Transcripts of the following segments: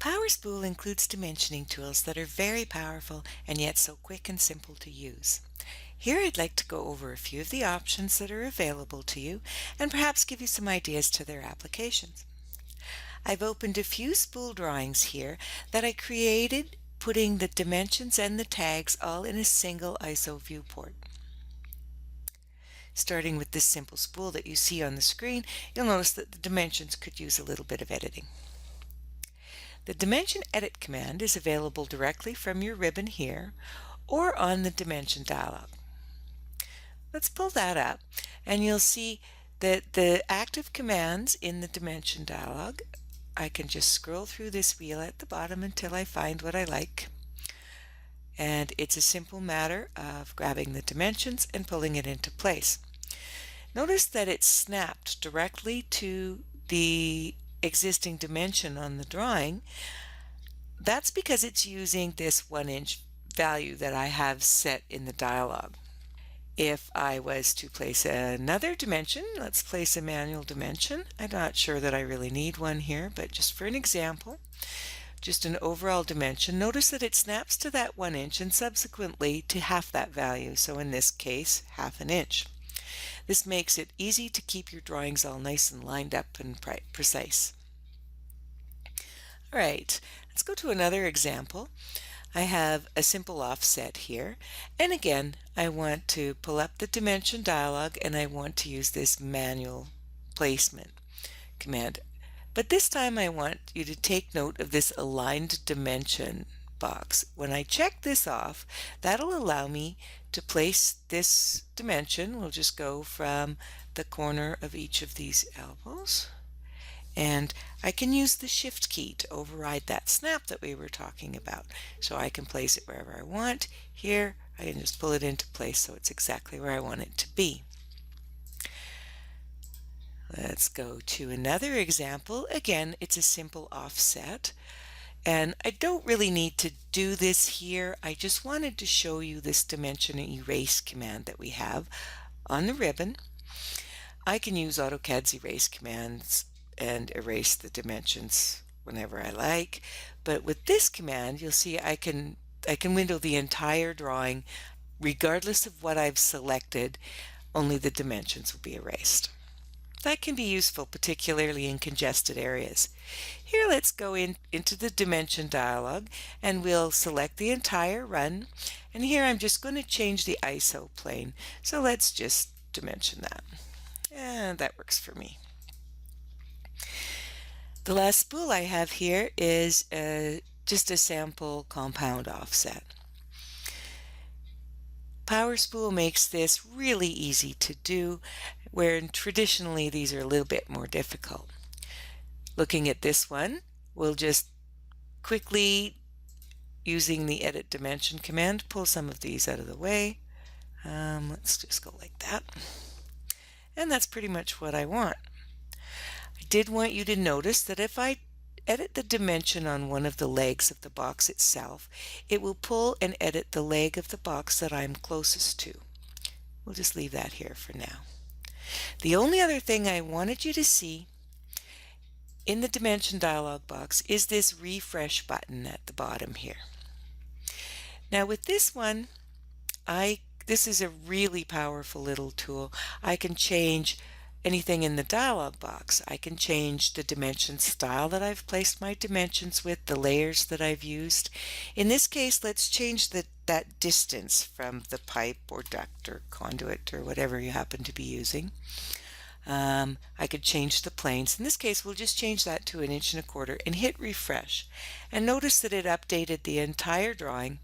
PowerSpool includes dimensioning tools that are very powerful and yet so quick and simple to use. Here I'd like to go over a few of the options that are available to you and perhaps give you some ideas to their applications. I've opened a few spool drawings here that I created putting the dimensions and the tags all in a single ISO viewport. Starting with this simple spool that you see on the screen, you'll notice that the dimensions could use a little bit of editing. The Dimension Edit command is available directly from your ribbon here or on the Dimension dialog. Let's pull that up and you'll see that the active commands in the Dimension dialog, I can just scroll through this wheel at the bottom until I find what I like. And it's a simple matter of grabbing the dimensions and pulling it into place. Notice that it's snapped directly to the existing dimension on the drawing. That's because it's using this 1-inch value that I have set in the dialog. If I was to place another dimension, let's place a manual dimension. I'm not sure that I really need one here, but just for an example, just an overall dimension, notice that it snaps to that 1 inch and subsequently to half that value. So in this case, half an inch. This makes it easy to keep your drawings all nice and lined up and precise. All right, let's go to another example. I have a simple offset here, and again I want to pull up the dimension dialog and I want to use this manual placement command. But this time I want you to take note of this aligned dimension box. When I check this off, that'll allow me to place this dimension. We'll just go from the corner of each of these elbows, and I can use the Shift key to override that snap that we were talking about. So I can place it wherever I want. Here I can just pull it into place so it's exactly where I want it to be. Let's go to another example. Again, it's a simple offset. And I don't really need to do this here. I just wanted to show you this dimension erase command that we have on the ribbon. I can use AutoCAD's erase commands and erase the dimensions whenever I like. But with this command, you'll see I can window the entire drawing regardless of what I've selected. Only the dimensions will be erased. That can be useful, particularly in congested areas. Here, let's go into the dimension dialog and we'll select the entire run. And here I'm just going to change the ISO plane. So let's just dimension that. And that works for me. The last spool I have here is just a sample compound offset. PowerSpool makes this really easy to do, where traditionally these are a little bit more difficult. Looking at this one, we'll just quickly, using the Edit Dimension command, pull some of these out of the way. Let's just go like that. And that's pretty much what I want. I did want you to notice that if I edit the dimension on one of the legs of the box itself, it will pull and edit the leg of the box that I'm closest to. We'll just leave that here for now. The only other thing I wanted you to see in the dimension dialog box is this refresh button at the bottom here. Now with this one, this is a really powerful little tool. I can change anything in the dialog box. I can change the dimension style that I've placed my dimensions with, the layers that I've used. In this case, let's change that distance from the pipe or duct or conduit or whatever you happen to be using. I could change the planes. In this case, we'll just change that to 1 1/4 inches and hit refresh. And notice that it updated the entire drawing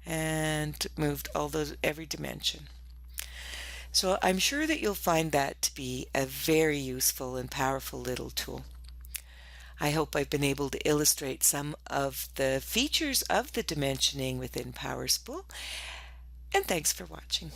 and moved every dimension. So I'm sure that you'll find that to be a very useful and powerful little tool. I hope I've been able to illustrate some of the features of the dimensioning within PowerSpool, and thanks for watching.